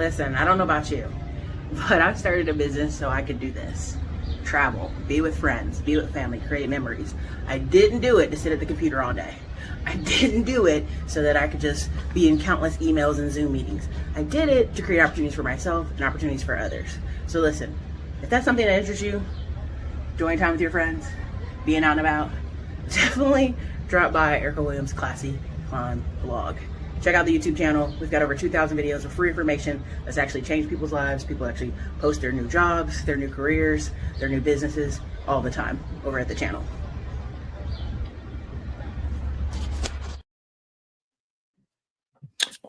Listen, I don't know about you, but I started a business so I could do this. Travel, be with friends, be with family, create memories. I didn't do it to sit at the computer all day. I didn't do it so that I could just be in countless emails and Zoom meetings. I did it to create opportunities for myself and opportunities for others. So listen, if that's something that interests you, enjoying time with your friends, being out and about, definitely drop by Erica Williams' Classy Climb blog. Check out the YouTube channel. We've got over 2,000 videos of free information that's actually changed people's lives. People actually post their new jobs, their new careers, their new businesses all the time over at the channel.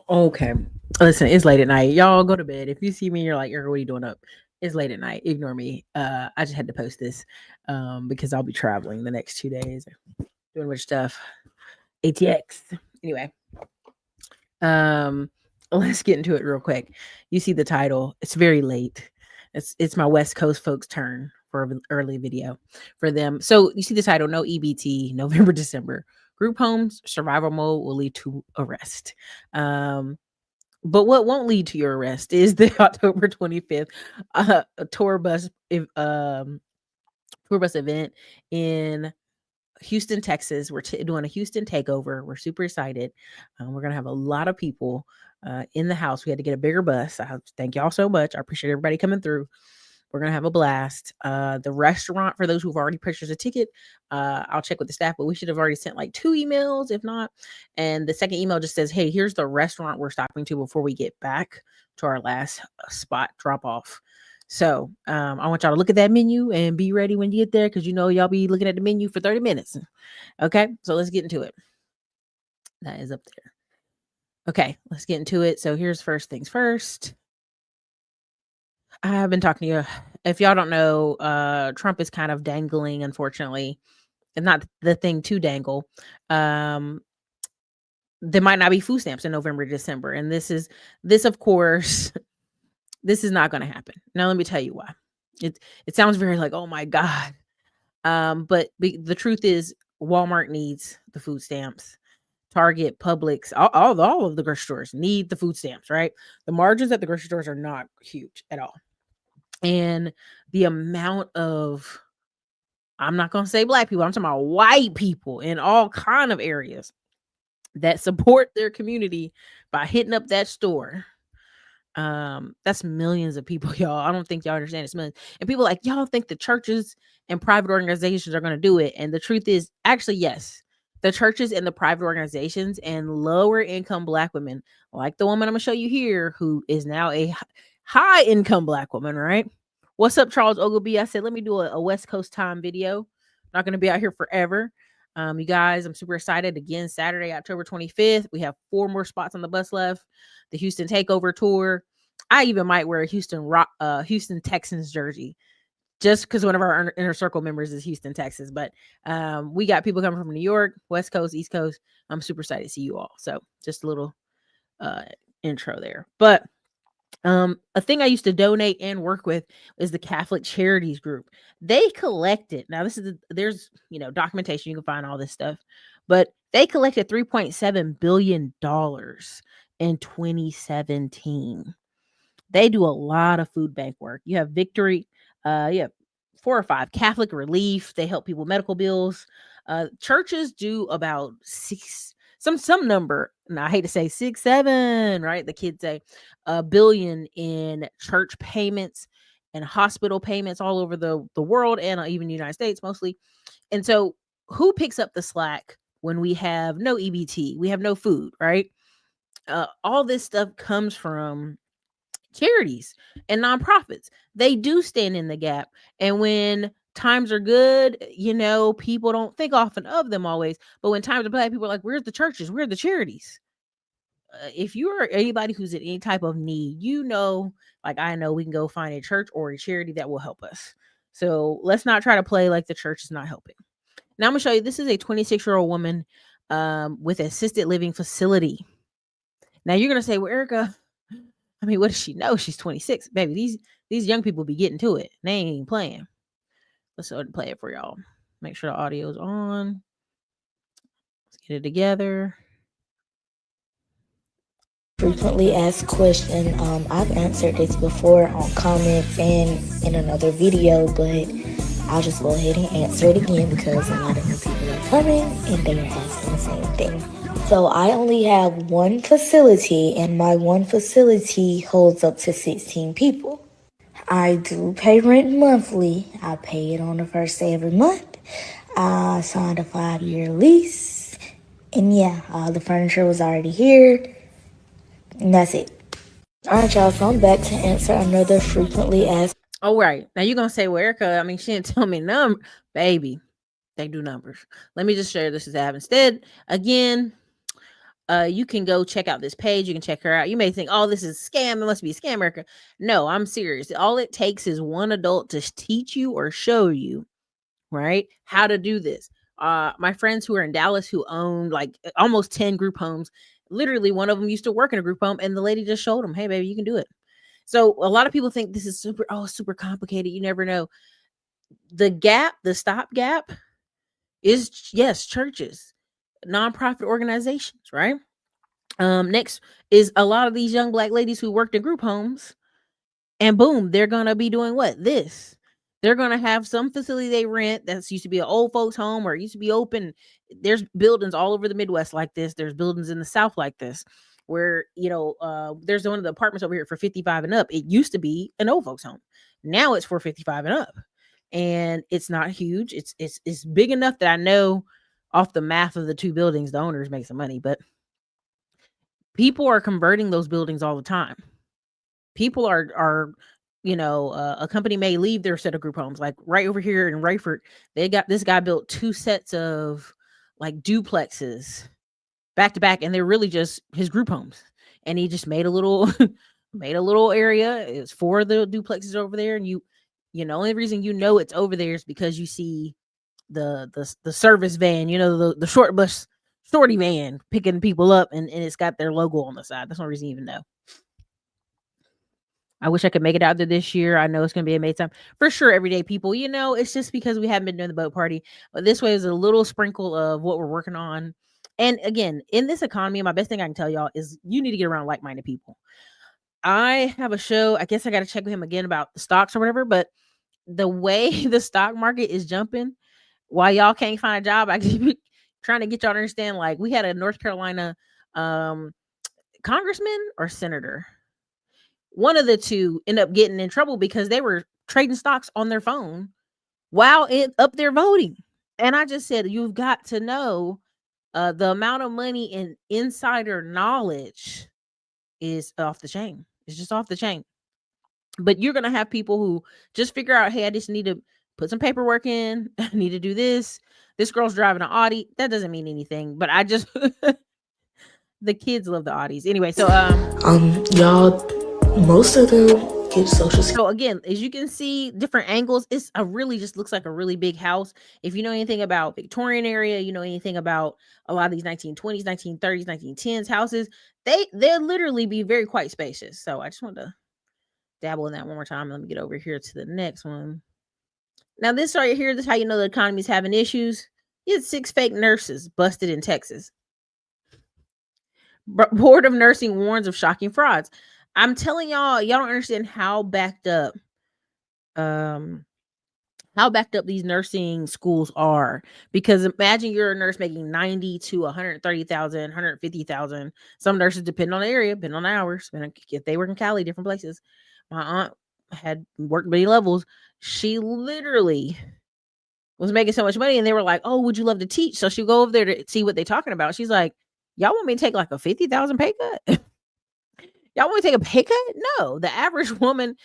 Okay. Listen, it's late at night. Y'all go to bed. If you see me, you're like, Erica, what are you doing up? It's late at night. Ignore me. I just had to post this because I'll be traveling the next 2 days, doing rich stuff. ATX. Anyway. Let's get into it real quick. You see the title. It's very late. It's my West Coast folks' turn for an early video for them. So you see the title, no EBT, November, December. Group homes, survival mode will lead to arrest. But what won't lead to your arrest is the October 25th tour bus event in Houston, Texas. We're doing a Houston takeover. We're super excited. We're going to have a lot of people in the house. We had to get a bigger bus. I thank y'all so much. I appreciate everybody coming through. We're going to have a blast. The restaurant, for those who've already purchased a ticket, I'll check with the staff, but we should have already sent like 2 emails, if not. And the second email just says, hey, here's the restaurant we're stopping to before we get back to our last spot drop off. So I want y'all to look at that menu and be ready when you get there, because y'all be looking at the menu for 30 minutes. Okay, so let's get into it. That is up there. Okay, let's get into it. So here's first things first. I've been talking to you. If y'all don't know, Trump is kind of dangling, unfortunately, and not the thing to dangle. There might not be food stamps in November, December. And this, of course, this is not going to happen. Now, let me tell you why. It sounds very like, oh my God. But the truth is, Walmart needs the food stamps. Target, Publix, all of the grocery stores need the food stamps, right? The margins at the grocery stores are not huge at all. And the amount of, I'm not going to say black people, I'm talking about white people in all kind of areas that support their community by hitting up that store. That's millions of people, y'all. I don't think y'all understand it's millions. And people like, y'all think the churches and private organizations are going to do it. And the truth is, actually, yes. The churches and the private organizations and lower income black women, like the woman I'm going to show you here, who is now a high income black woman, right? What's up, Charles Ogilvie? I said, let me do a West Coast time video. Not going to be out here forever. You guys, I'm super excited. Again, Saturday, October 25th. We have 4 more spots on the bus left. The Houston Takeover Tour. I even might wear a Houston Texans jersey, just because one of our inner circle members is Houston, Texas. But we got people coming from New York, West Coast, East Coast. I'm super excited to see you all. So just a little intro there. But a thing I used to donate and work with is the Catholic Charities Group. They collected, now there's documentation, you can find all this stuff, but they collected $3.7 billion in 2017. They do a lot of food bank work. You have Victory, you have 4 or 5. Catholic Relief, they help people with medical bills. Churches do about 6, some number, and I hate to say 6, 7, right? The kids say $1 billion in church payments and hospital payments all over the world, and even the United States mostly. And so who picks up the slack when we have no EBT? We have no food, right? All this stuff comes from charities and nonprofits. They do stand in the gap. And when times are good, people don't think often of them always. But when times are bad, people are like, where's the churches? Where are the charities? If you are anybody who's in any type of need, like I know, we can go find a church or a charity that will help us. So let's not try to play like the church is not helping. Now I'm going to show you, this is a 26-year-old woman with an assisted living facility. Now you're going to say, well, Erica, I mean, what does she know? She's 26. Baby, these young people be getting to it. They ain't playing. Let's go ahead and play it for y'all. Make sure the audio's on. Let's get it together. frequently asked question. I've answered this before on comments and in another video, but I'll just go ahead and answer it again because a lot of new people are coming and they are asking the same thing. So I only have one facility, and my one facility holds up to 16 people. I do pay rent monthly. I pay it on the first day every month. I signed a 5-year lease. And yeah, the furniture was already here. And that's it. Alright, y'all, so I'm back to answer another frequently asked. Oh, right. Now you're gonna say, well, Erica, I mean, she didn't tell me number. Baby, they do numbers. Let me just share this as app. Instead, again, you can go check out this page. You can check her out. You may think, oh, this is a scam. It must be a scam, Erica. No, I'm serious. All it takes is one adult to teach you or show you, right, how to do this. My friends who are in Dallas who own like almost 10 group homes, literally one of them used to work in a group home and the lady just showed them, hey, baby, you can do it. So a lot of people think this is super complicated. You never know. The stop gap is, yes, churches, nonprofit organizations, right? Next is a lot of these young Black ladies who worked in group homes, and boom, they're gonna be doing what? This. They're gonna have some facility they rent that's used to be an old folks home or it used to be open. There's buildings all over the Midwest like this. There's buildings in the South like this, where there's one of the apartments over here for 55 and up. It used to be an old folks home. Now it's for 55 and up, and it's not huge. It's big enough that I know off the math of the two buildings, the owners make some money, but people are converting those buildings all the time. People are a company may leave their set of group homes, like right over here in Rayford. They got this guy built two sets of like duplexes back to back, and they're really just his group homes. And he just made a little made a little area. It's for the duplexes over there, and only reason it's over there is because you see the service van, the short bus shorty van picking people up, and it's got their logo on the side. That's the only reason you even know. I wish I could make it out there this year. I know it's going to be a amazing time. For sure, everyday people, it's just because we haven't been doing the boat party. But this way is a little sprinkle of what we're working on. And again, in this economy, my best thing I can tell y'all is you need to get around like-minded people. I have a show. I guess I got to check with him again about the stocks or whatever. But the way the stock market is jumping, while y'all can't find a job, I keep trying to get y'all to understand. Like, we had a North Carolina congressman or senator, one of the two, end up getting in trouble because they were trading stocks on their phone while up there voting. And I just said, you've got to know the amount of money in insider knowledge is off the chain. It's just off the chain. But you're going to have people who just figure out, hey, I just need to put some paperwork in. I need to do this. This girl's driving an Audi. That doesn't mean anything, but I just the kids love the Audis. Anyway, so y'all, most of them get social security. So again, as you can see, different angles. It's a really just looks like a really big house. If you know anything about Victorian area, you know anything about a lot of these 1920s, 1930s, 1910s houses, they'll literally be very quite spacious. So I just want to dabble in that one more time. Let me get over here to the next one. Now this right here, this is how you know the economy's having issues. You had 6 fake nurses busted in Texas. Board of Nursing warns of shocking frauds. I'm telling y'all don't understand how backed up these nursing schools are, because imagine you're a nurse making 90 to 130,000, 150,000. Some nurses, depend on the area, depend on the hours, if they work in Cali, different places. My aunt had worked many levels. She literally was making so much money, and they were like, oh, would you love to teach? So she'll go over there to see what they're talking about. She's like, y'all want me to take like a 50,000 pay cut? Y'all want to take a pay cut? No, the average woman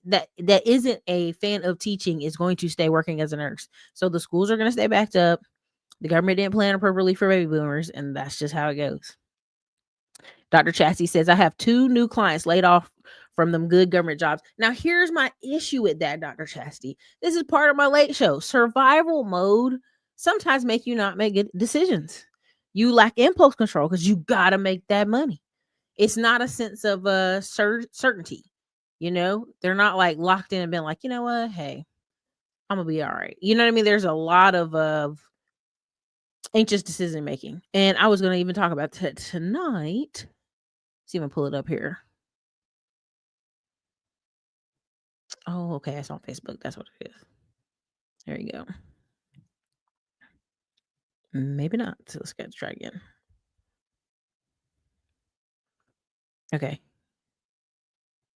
that isn't a fan of teaching is going to stay working as a nurse. So the schools are going to stay backed up. The government didn't plan appropriately for baby boomers, and that's just how it goes. Dr. Chassie says, I have 2 new clients laid off from them good government jobs. Now, here's my issue with that, Dr. Chastie. This is part of my late show. Survival mode sometimes make you not make good decisions. You lack impulse control because you got to make that money. It's not a sense of certainty. They're not like locked in and been like, you know what? Hey, I'm going to be all right. You know what I mean? There's a lot of anxious decision making. And I was going to even talk about that tonight. Let's even pull it up here. Oh, okay. It's on Facebook. That's what it is. There you go. Maybe not. So let's try again. Okay.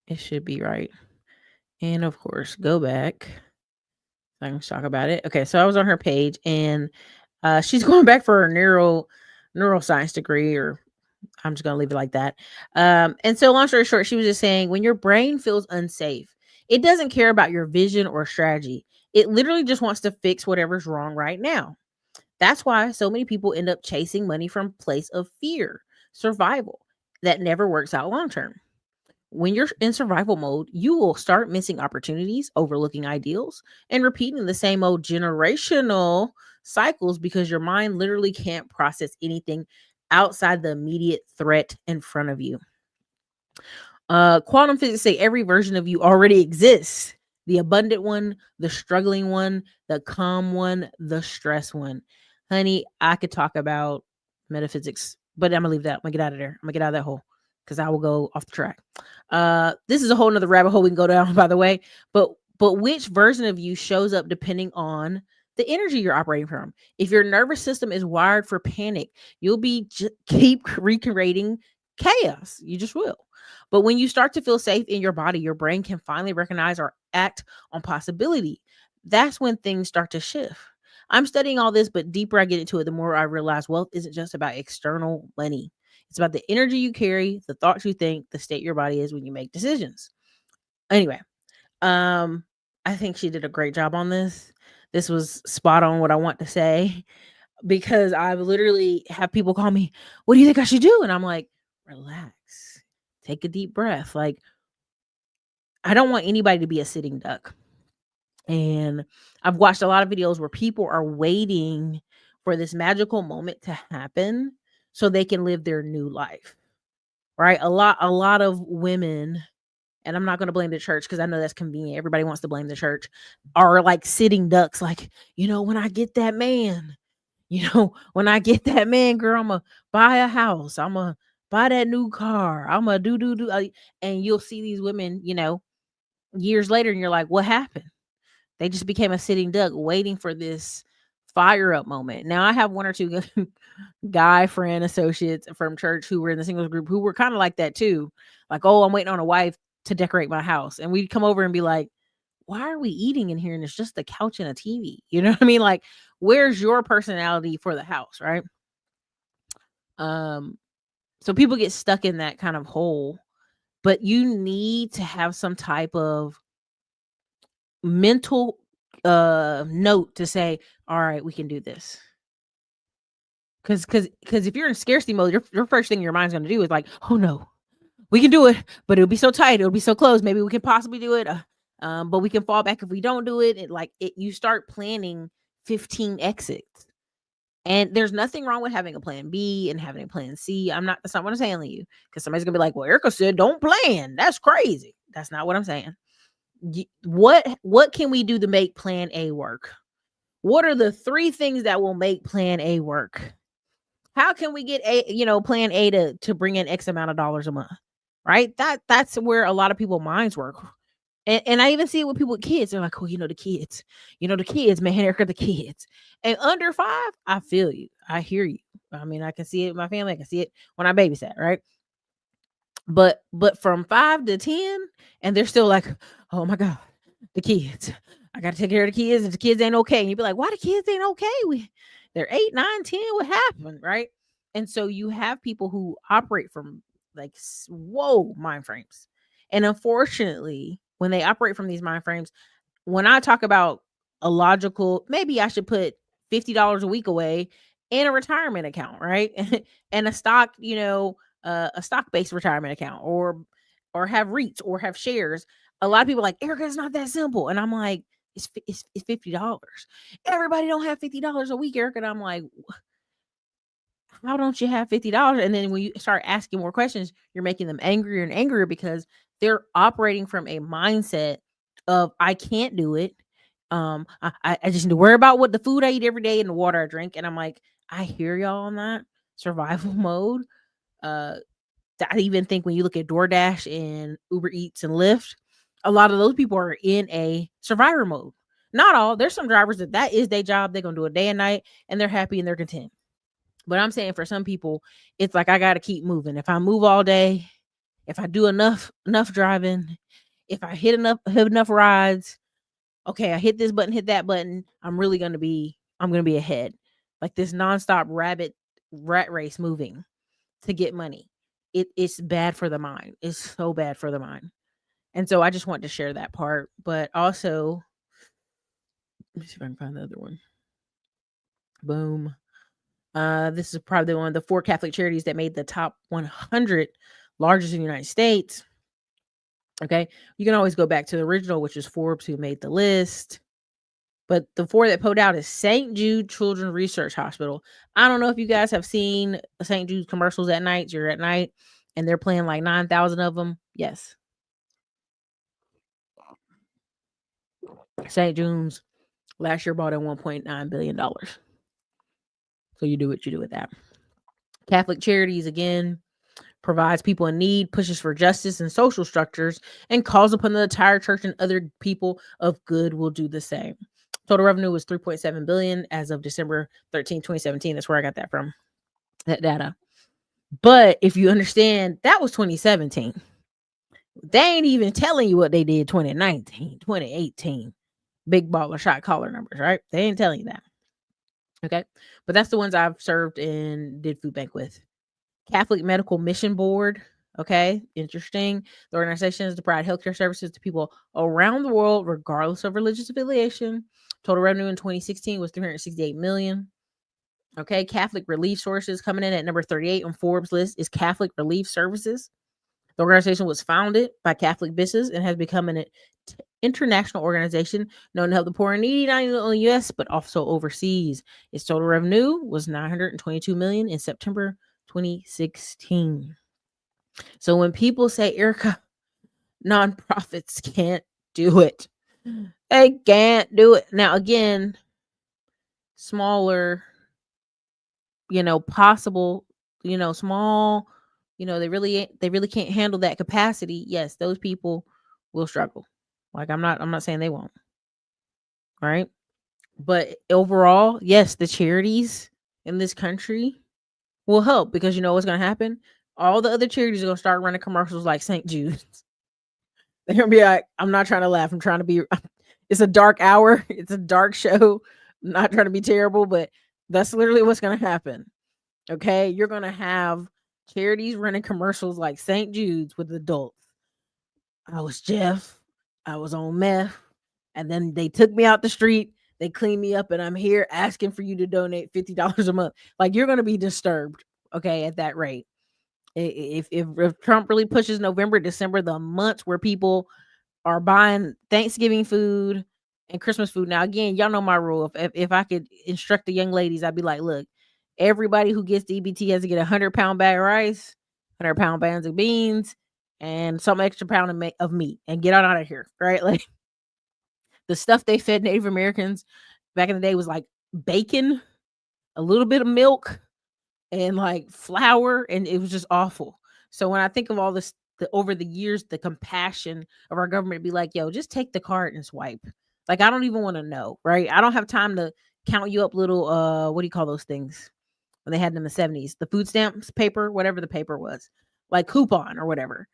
It should be right. And of course, go back. I can talk about it. Okay, so I was on her page, and she's going back for her neuroscience degree, or I'm just gonna leave it like that. And so, long story short, she was just saying, when your brain feels unsafe, it doesn't care about your vision or strategy. It literally just wants to fix whatever's wrong right now. That's why so many people end up chasing money from place of fear, survival, that never works out long term. When you're in survival mode, you will start missing opportunities, overlooking ideals, and repeating the same old generational cycles because your mind literally can't process anything outside the immediate threat in front of you. Quantum physics say every version of you already exists. The abundant one, the struggling one, the calm one, the stress one. Honey, I could talk about metaphysics, but I'm gonna leave that. I'm gonna get out of there. I'm gonna get out of that hole because I will go off the track. This is a whole nother rabbit hole we can go down, by the way. But which version of you shows up depending on the energy you're operating from. If your nervous system is wired for panic, you'll keep recreating chaos. You just will. But when you start to feel safe in your body, your brain can finally recognize or act on possibility. That's when things start to shift. I'm studying all this, but deeper I get into it, the more I realize wealth isn't just about external money. It's about the energy you carry, the thoughts you think, the state your body is when you make decisions. Anyway, I think she did a great job on this. This was spot on what I want to say because I literally have people call me, "What do you think I should do?" And I'm like, "Relax. Take a deep breath." Like, I don't want anybody to be a sitting duck. And I've watched a lot of videos where people are waiting for this magical moment to happen so they can live their new life. Right? A lot of women, and I'm not going to blame the church because I know that's convenient. Everybody wants to blame the church, are like sitting ducks, like, when I get that man, when I get that man, girl, I'm going to buy a house. I'm going to buy that new car. I'm going to do. And you'll see these women, years later, and you're like, what happened? They just became a sitting duck waiting for this fire up moment. Now I have one or two guy friend associates from church who were in the singles group who were kind of like that too. Like, oh, I'm waiting on a wife to decorate my house. And we'd come over and be like, why are we eating in here? And it's just a couch and a TV. You know what I mean? Like, where's your personality for the house? Right. Um, so people get stuck in that kind of hole, but you need to have some type of mental note to say, all right, we can do this. Because if you're in scarcity mode, your first thing your mind's going to do is like, oh no, we can do it, but it'll be so tight, it'll be so close. Maybe we can possibly do it, but we can fall back if we don't do it. You start planning 15 exits, and there's nothing wrong with having a plan B and having a plan C. That's not what I'm saying to you, because somebody's gonna be like, well, Erica said don't plan. That's crazy. That's not what I'm saying. What can we do to make plan A work? What are the 3 things that will make plan A work? How can we get plan A to bring in X amount of dollars a month? Right? That's where a lot of people minds work. And I even see it with people with kids. They're like, oh, the kids, man, Erica, the kids. And under 5, I feel you. I hear you. I mean, I can see it in my family. I can see it when I babysat, right? But from 5 to 10, and they're still like, oh my God, the kids. I gotta take care of the kids. If the kids ain't okay. And you'd be like, why the kids ain't okay? They're 8, 9, 10. What happened? Right. And so you have people who operate from like mind frames. And unfortunately, when they operate from these mind frames, when I talk about a logical, maybe I should put $50 a week away in a retirement account, right? And a stock-based retirement account, or have REITs or have shares. A lot of people are like, Erica, it's not that simple. And I'm like, it's $50. Everybody don't have $50 a week, Erica. And I'm like, how don't you have $50? And then when you start asking more questions, you're making them angrier and angrier because they're operating from a mindset of I can't do it. I just need to worry about what the food I eat every day and the water I drink. And I'm like, I hear y'all on that survival mode. I even think when you look at DoorDash and Uber Eats and Lyft, a lot of those people are in a survivor mode. Not all. There's some drivers that is their job. They're gonna do it day and night, and they're happy and they're content. But I'm saying for some people, it's like I gotta keep moving. If I move all day, if I do enough driving, if I hit enough rides, okay, I hit this button, hit that button, I'm gonna be ahead. Like this nonstop rat race moving to get money. It's bad for the mind. It's so bad for the mind. And so I just want to share that part. But also, let me see if I can find the other one. Boom. This is probably one of the 4 Catholic charities that made the top 100 largest in the United States. Okay. You can always go back to the original, which is Forbes, who made the list. But the 4 that pulled out is St. Jude Children's Research Hospital. I don't know if you guys have seen St. Jude commercials at night. You're at night and they're playing like 9,000 of them. Yes. St. Jude's last year bought in $1.9 billion. So you do what you do with that. Catholic Charities, again, provides people in need, pushes for justice and social structures, and calls upon the entire church and other people of good will do the same. Total revenue was $3.7 billion as of December 13, 2017. That's where I got that from, that data. But if you understand, that was 2017. They ain't even telling you what they did 2019, 2018. Big baller shot caller numbers, right? They ain't telling you that. Okay. But that's the ones I've served and did food bank with. Catholic Medical Mission Board. Okay. Interesting. The organization is to provide healthcare services to people around the world, regardless of religious affiliation. Total revenue in 2016 was $368 million. Okay. Catholic Relief Sources, coming in at number 38 on Forbes list, is Catholic Relief Services. The organization was founded by Catholic bishops and has become an international organization known to help the poor and needy, not only in the U.S., but also overseas. Its total revenue was $922 million in September 2016. So when people say, Erica, nonprofits can't do it, they can't do it. Now, again, smaller, possible, small, they really can't handle that capacity. Yes, those people will struggle. Like I'm not saying they won't. Right? But overall, yes, the charities in this country will help, because you know what's going to happen? All the other charities are going to start running commercials like St. Jude's. They're going to be like, I'm not trying to laugh. I'm trying to be, it's a dark hour. It's a dark show. I'm not trying to be terrible, but that's literally what's going to happen. Okay. You're going to have charities running commercials like St. Jude's with adults. I was Jeff. I was on meth. And then they took me out the street. They cleaned me up, and I'm here asking for you to donate $50 a month. Like, you're going to be disturbed, okay, at that rate. If Trump really pushes November, December, the months where people are buying Thanksgiving food and Christmas food. Now, again, y'all know my rule. If I could instruct the young ladies, I'd be like, look, everybody who gets the EBT has to get 100-pound bag of rice, 100-pound bags of beans, and some extra pound of meat, and get on out of here, right? Like, the stuff they fed Native Americans back in the day was like bacon, a little bit of milk, and like flour, and it was just awful. So when I think of all this, over the years, the compassion of our government, be like, yo, just take the card and swipe. Like, I don't even want to know, right? I don't have time to count you up little, what do you call those things when they had them in the 70s? The food stamps paper, whatever the paper was, like coupon or whatever.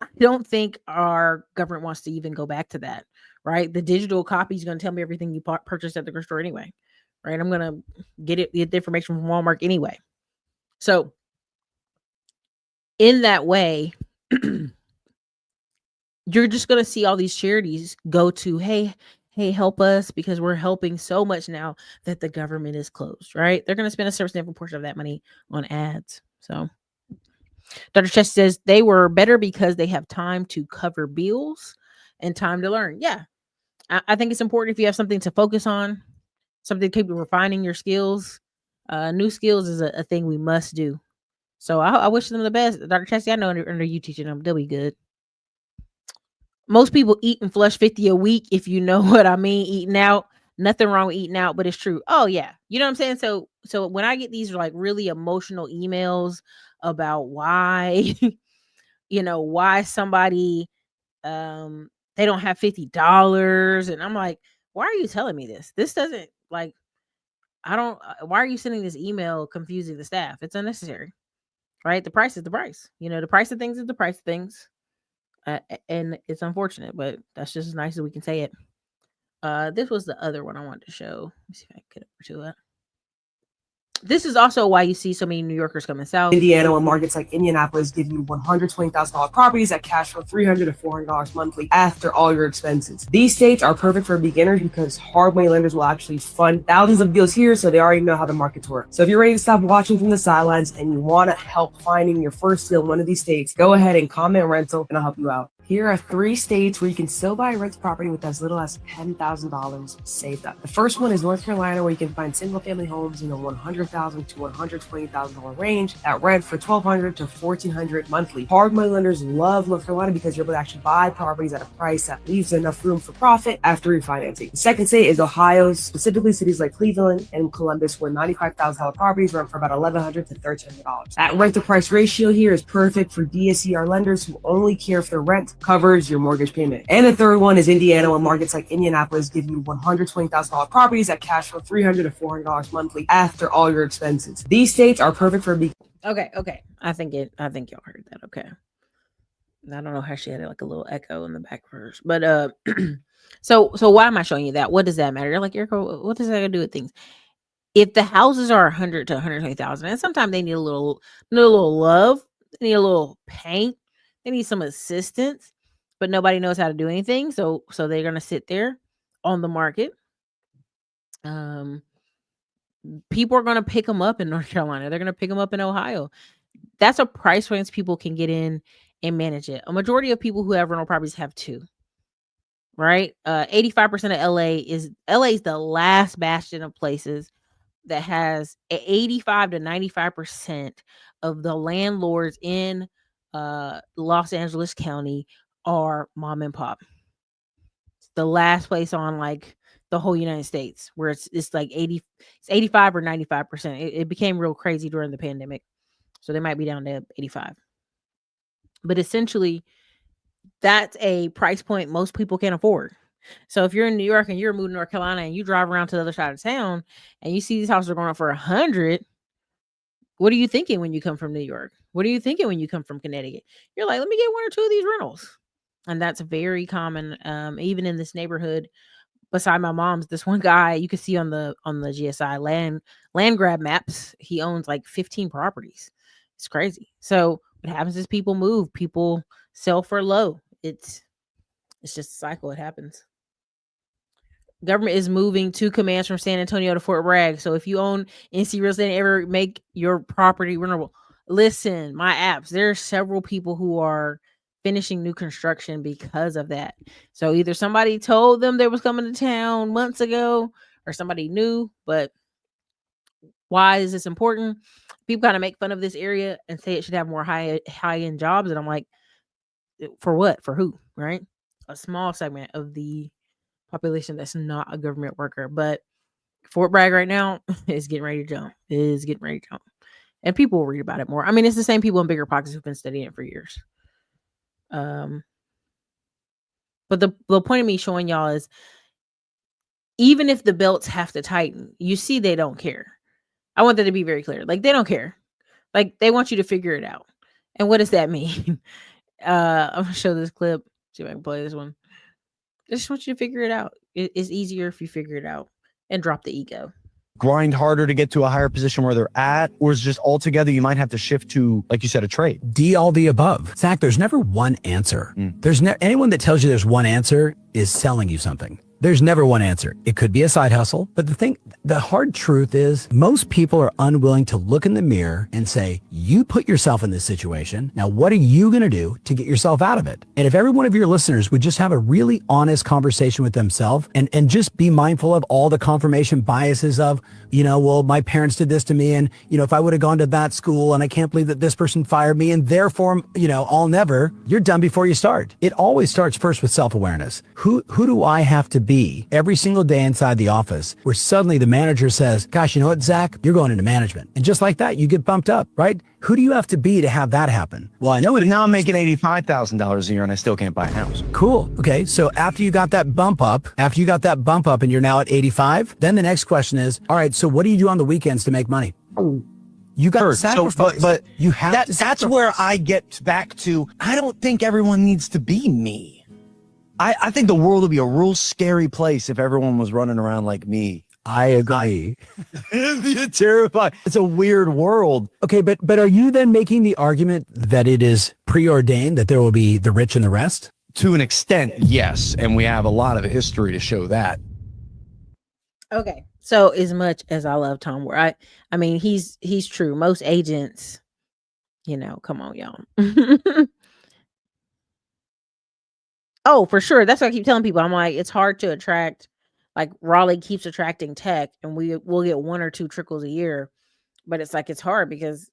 I don't think our government wants to even go back to that, right? The digital copy is going to tell me everything you purchased at the grocery store anyway, right? I'm going to get the information from Walmart anyway. So in that way, you're just going to see all these charities go to, hey, help us, because we're helping so much now that the government is closed, right? They're going to spend a certain portion of that money on ads. So Dr. Chess says they were better because they have time to cover bills and time to learn. Yeah, I think it's important if you have something to focus on, something to keep refining your skills. New skills is a thing we must do. So I wish them the best. Dr. Chessie, I know under you teaching them, they'll be good. Most people eat and flush 50 a week, if you know what I mean, eating out. Nothing wrong with eating out, but it's true. Oh, yeah. You know what I'm saying? So when I get these like really emotional emails about why why somebody they don't have $50, and I'm like, why are you telling me this? This doesn't like I don't why are you sending this email confusing the staff? It's unnecessary. Right? The price is the price. The price of things is the price of things. And it's unfortunate, but that's just as nice as we can say it. This was the other one I wanted to show. Let me see if I can get over to it. This is also why you see so many New Yorkers coming south. Indiana, where markets like Indianapolis give you $120,000 properties that cash flow $300 to $400 monthly after all your expenses. These states are perfect for beginners because hard money lenders will actually fund thousands of deals here, so they already know how the markets work. So if you're ready to stop watching from the sidelines and you want to help finding your first deal in one of these states, go ahead and comment rental and I'll help you out. Here are 3 states where you can still buy a rental property with as little as $10,000 saved up. The first one is North Carolina, where you can find single-family homes in the $100,000 to $120,000 range that rent for $1,200 to $1,400 monthly. Hard money lenders love North Carolina because you're able to actually buy properties at a price that leaves enough room for profit after refinancing. The second state is Ohio, specifically cities like Cleveland and Columbus, where $95,000 properties rent for about $1,100 to $1,300. That rent-to-price ratio here is perfect for DSCR lenders who only care if the rent covers your mortgage payment. And the third one is Indiana, where markets like Indianapolis give you $120,000 properties that cash flow $300 to $400 monthly after all your expenses. These states are perfect for Okay. I think y'all heard that. Okay. I don't know how she had like a little echo in the back first, but so why am I showing you that? What does that matter? You're like, Erica, what does that got to do with things? If the houses are 100 to 120,000, and sometimes they need a little love, they need a little paint, they need some assistance, but nobody knows how to do anything. So they're gonna sit there on the market. People are gonna pick them up in North Carolina. They're gonna pick them up in Ohio. That's a price range people can get in and manage it. A majority of people who have rental properties have 2. Right? 85% of LA is the last bastion of places that has 85 to 95% of the landlords in Los Angeles County are mom and pop. It's the last place on like the whole United States where it's like 85 or 95%. It became real crazy during the pandemic. So they might be down to 85. But essentially, that's a price point most people can't afford. So if you're in New York and you're moving to North Carolina and you drive around to the other side of town and you see these houses are going up for 100, what are you thinking when you come from New York? What are you thinking when you come from Connecticut? You're like, let me get 1 or 2 of these rentals. And that's very common. Even in this neighborhood beside my mom's, this one guy you can see on the GSI land grab maps, he owns like 15 properties. It's crazy. So what happens is people move, people sell for low. It's just a cycle. It happens. Government is moving 2 commands from San Antonio to Fort Bragg. So if you own NC Real Estate and ever make your property rentable, listen, my apps, there are several people who are finishing new construction because of that. So either somebody told them they was coming to town months ago or somebody knew, but why is this important? People kind of make fun of this area and say it should have more high-end jobs. And I'm like, for what? For who? Right? A small segment of the population that's not a government worker. But Fort Bragg right now is getting ready to jump. And people will read about it more. I mean, it's the same people in bigger pockets who've been studying it for years. But the point of me showing y'all is, even if the belts have to tighten, you see they don't care. I want that to be very clear. Like, they don't care. Like, they want you to figure it out. And what does that mean? I'm gonna show this clip. See if I can play this one. I just want you to figure it out. It's easier if you figure it out and drop the ego. Grind harder to get to a higher position where they're at, or is just altogether you might have to shift to, like you said, a trade? D, all the above. Zach, there's never one answer. There's anyone that tells you there's one answer is selling you something. There's never one answer. It could be a side hustle, but the hard truth is most people are unwilling to look in the mirror and say, you put yourself in this situation. Now, what are you going to do to get yourself out of it? And if every one of your listeners would just have a really honest conversation with themselves and just be mindful of all the confirmation biases of, well, my parents did this to me. And, if I would have gone to that school and I can't believe that this person fired me and therefore, I'll never, you're done before you start. It always starts first with self-awareness. Who do I have to be be every single day inside the office where suddenly the manager says, gosh, you know what, Zach, you're going into management. And just like that, you get bumped up, right? Who do you have to be to have that happen? Well, I know it. Now I'm making $85,000 a year and I still can't buy a house. Cool. Okay. So after you got that bump up and you're now at 85, then the next question is, all right, so what do you do on the weekends to make money? You got to sacrifice. But you have to that's sacrifice. where I get back to, I don't think everyone needs to be me. I think the world would be a real scary place if everyone was running around like me. I agree. You're terrified. It's a weird world. Okay, but are you then making the argument that it is preordained that there will be the rich and the rest? To an extent, yes. And we have a lot of history to show that. Okay. So as much as I love Tom Ward, I mean, he's true. Most agents, come on, y'all. Oh, for sure. That's what I keep telling people. I'm like, it's hard to attract, like Raleigh keeps attracting tech and we'll get 1 or 2 trickles a year, but it's like, it's hard because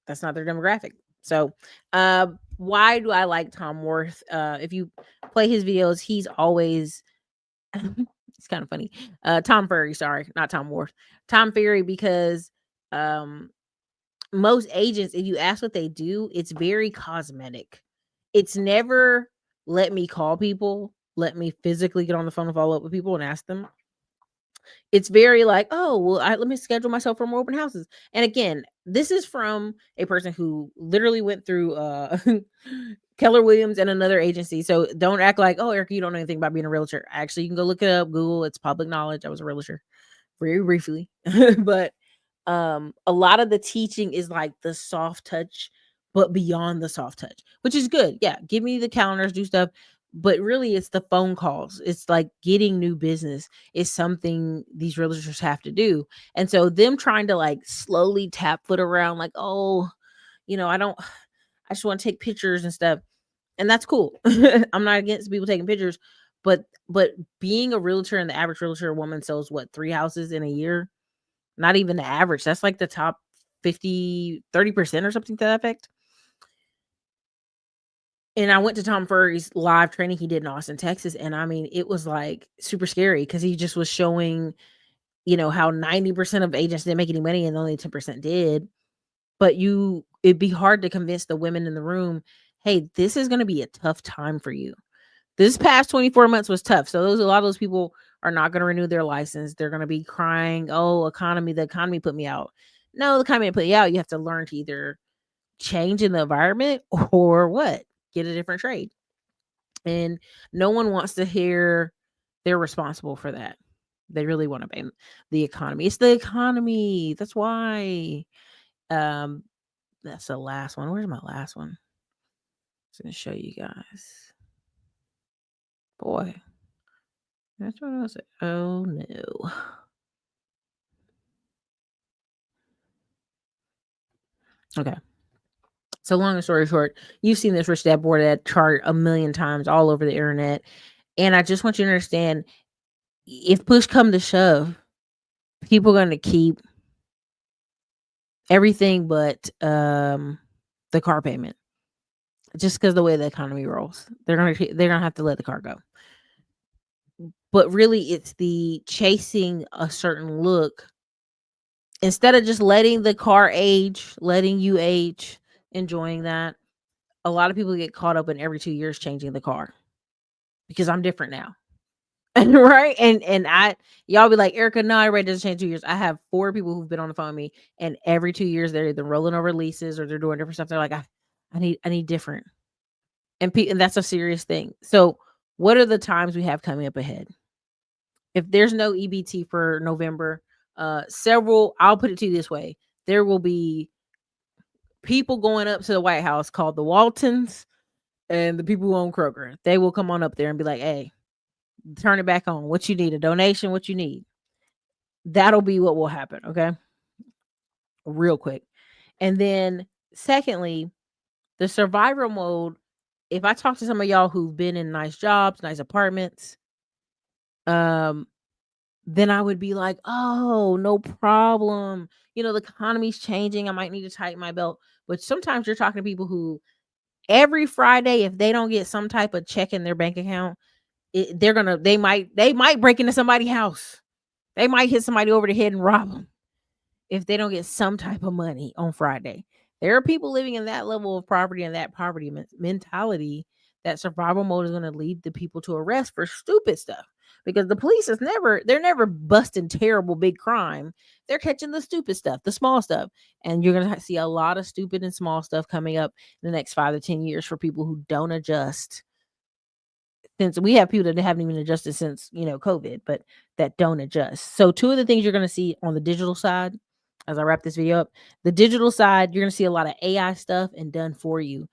that's not their demographic. So, why do I like Tom Worth? If you play his videos, he's always, it's kind of funny. Tom Ferry, sorry, not Tom Worth. Tom Ferry, because, most agents, if you ask what they do, it's very cosmetic. It's never, let me call people, let me physically get on the phone and follow up with people and ask them. It's very like, oh, well, let me schedule myself for more open houses. And again, this is from a person who literally went through Keller Williams and another agency. So don't act like, oh, Erica, you don't know anything about being a realtor. Actually, you can go look it up, Google, it's public knowledge. I was a realtor very briefly. But a lot of the teaching is like the soft touch, but beyond the soft touch, which is good. Yeah, give me the calendars, do stuff, but really it's the phone calls. It's like getting new business is something these realtors have to do. And so them trying to like slowly tap foot around like, oh, I just want to take pictures and stuff. And that's cool. I'm not against people taking pictures, but being a realtor and the average realtor woman sells what, 3 houses in a year? Not even the average. That's like the top 50, 30% or something to that effect. And I went to Tom Ferry's live training he did in Austin, Texas. And I mean, it was like super scary because he just was showing, how 90% of agents didn't make any money and only 10% did. But it'd be hard to convince the women in the room, hey, this is going to be a tough time for you. This past 24 months was tough. So a lot of those people are not going to renew their license. They're going to be crying, oh, the economy put me out. No, the economy put you out. You have to learn to either change in the environment or what? Get a different trade. And no one wants to hear they're responsible for that. They really want to blame the economy. It's the economy. That's why. That's the last one. Where's my last one? I'm going to show you guys. Boy. That's what I was. Oh no. Okay. So long story short, you've seen this Rich Dad Poor Dad chart a million times all over the internet. And I just want you to understand, if push come to shove, people are going to keep everything but the car payment. Just because the way the economy rolls. They're gonna have to let the car go. But really, it's the chasing a certain look instead of just letting the car age, letting you age, enjoying that. A lot of people get caught up in every 2 years changing the car because I'm different now. Right. And y'all be like, Erica, no, everybody doesn't change 2 years. I have 4 people who've been on the phone with me, and every 2 years they're either rolling over leases or they're doing different stuff. They're like, I need different. And that's a serious thing. So what are the times we have coming up ahead? If there's no EBT for November, I'll put it to you this way. There will be people going up to the White House called the Waltons and the people who own Kroger. They will come on up there and be like, hey, turn it back on. What you need, a donation, what you need. That'll be what will happen. Okay. Real quick. And then secondly, the survival mode. If I talk to some of y'all who've been in nice jobs, nice apartments, then I would be like, oh, no problem. The economy's changing. I might need to tighten my belt. But sometimes you're talking to people who every Friday, if they don't get some type of check in their bank account, they might break into somebody's house. They might hit somebody over the head and rob them if they don't get some type of money on Friday. There are people living in that level of poverty and that poverty mentality that survival mode is going to lead the people to arrest for stupid stuff, because the police they're never busting terrible big crime. They're catching the stupid stuff, the small stuff. And you're going to see a lot of stupid and small stuff coming up in the next 5 to 10 years for people who don't adjust. Since we have people that haven't even adjusted since, COVID, but that don't adjust. So 2 of the things you're going to see on the digital side, as I wrap this video up, the digital side, you're going to see a lot of AI stuff and done for you.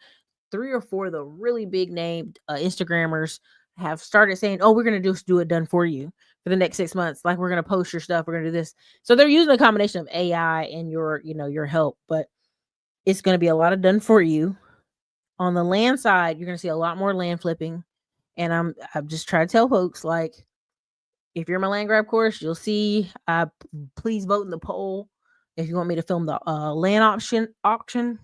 3 or 4 of the really big named Instagrammers have started saying, oh, we're going to do it done for you for the next 6 months. Like, we're going to post your stuff. We're going to do this. So they're using a combination of AI and your help, but it's going to be a lot of done for you. On the land side, you're going to see a lot more land flipping. And I'm just trying to tell folks, like, if you're in my land grab course, you'll see, please vote in the poll if you want me to film the land auction,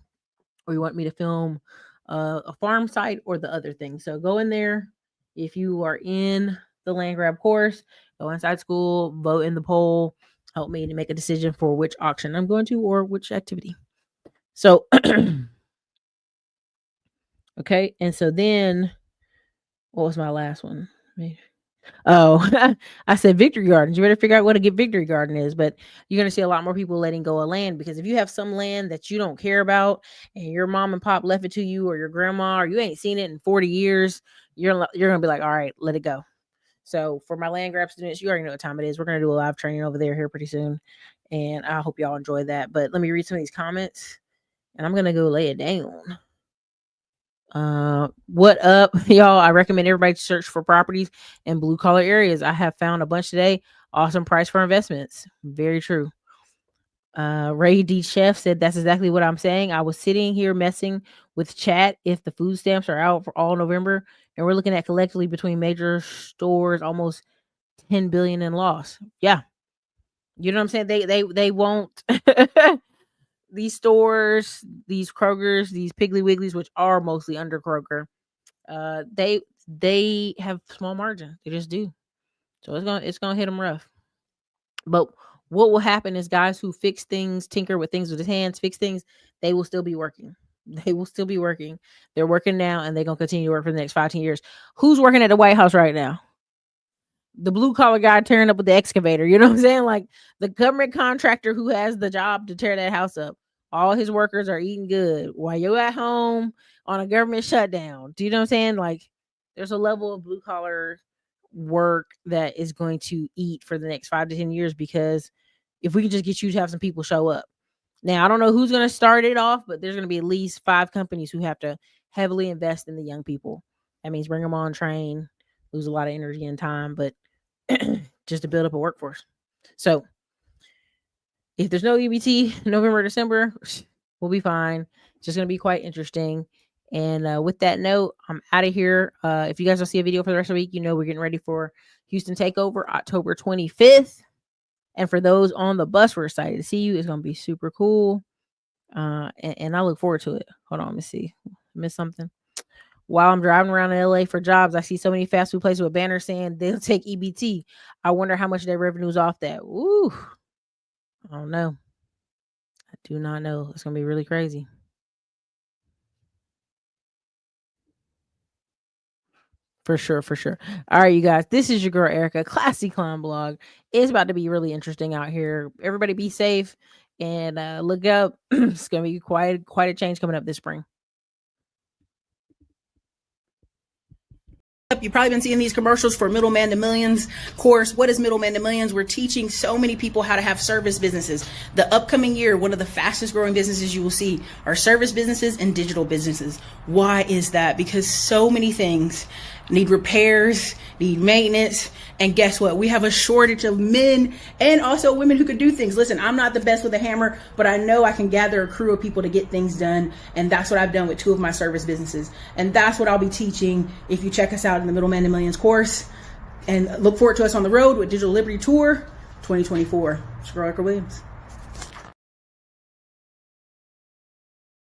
or you want me to film a farm site or the other thing. So go in there. If you are in the land grab course, go inside school, vote in the poll, help me to make a decision for which auction I'm going to or which activity. So, okay. And so then, what was my last one? Oh, I said victory gardens. You better figure out what a victory garden is. But you're going to see a lot more people letting go of land, because if you have some land that you don't care about and your mom and pop left it to you, or your grandma, or you ain't seen it in 40 years, you're going to be like, all right, let it go. So for my land grab students, you already know what time it is. We're going to do a live training over there here pretty soon. And I hope y'all enjoy that. But let me read some of these comments and I'm going to go lay it down. What up, y'all? I recommend everybody search for properties in blue collar areas. I have found a bunch today. Awesome price for investments. Very true. Ray D Chef said that's exactly what I'm saying. I was sitting here messing with chat if the food stamps are out for all November, and we're looking at collectively between major stores almost 10 billion in loss. Yeah, you know what I'm saying? They won't. These stores, these Krogers, these Piggly Wigglies, which are mostly under Kroger, they have small margin. They just do. So it's gonna hit them rough. But what will happen is guys who fix things, tinker with things with his hands, fix things, they will still be working. They will still be working. They're working now, and they're gonna continue to work for the next 5-10 years. Who's working at the White House right now? The blue collar guy tearing up with the excavator. You know what I'm saying? Like the government contractor who has the job to tear that house up. All his workers are eating good while you're at home on a government shutdown. Do you know what I'm saying? Like there's a level of blue collar work that is going to eat for the next 5 to 10 years, because if we can just get you to have some people show up. Now, I don't know who's going to start it off, but there's going to be at least 5 companies who have to heavily invest in the young people. That means bring them on, train, lose a lot of energy and time, but just to build up a workforce. So if there's no EBT November, December, we'll be fine. It's just going to be quite interesting. And with that note, I'm out of here. If you guys don't see a video for the rest of the week, we're getting ready for Houston Takeover, October 25th. And for those on the bus, we're excited to see you. It's going to be super cool. And I look forward to it. Hold on, let me see. Missed something. While I'm driving around in LA for jobs, I see so many fast food places with banners saying they'll take EBT. I wonder how much their revenue's off that. Ooh. I don't know. I do not know. It's going to be really crazy. For sure. All right, you guys. This is your girl, Erica, Classy Clown Blog. It's about to be really interesting out here. Everybody be safe and look up. It's going to be quite a change coming up this spring. You've probably been seeing these commercials for Middleman to Millions course. What is Middleman to Millions? We're teaching so many people how to have service businesses. The upcoming year, one of the fastest growing businesses you will see are service businesses and digital businesses. Why is that? Because so many things need repairs, need maintenance, and guess what? We have a shortage of men and also women who could do things. Listen, I'm not the best with a hammer, but I know I can gather a crew of people to get things done, and that's what I've done with 2 of my service businesses. And that's what I'll be teaching if you check us out in the Middleman to Millions course. And look forward to us on the road with Digital Liberty Tour 2024. It's your girl, Erica Williams.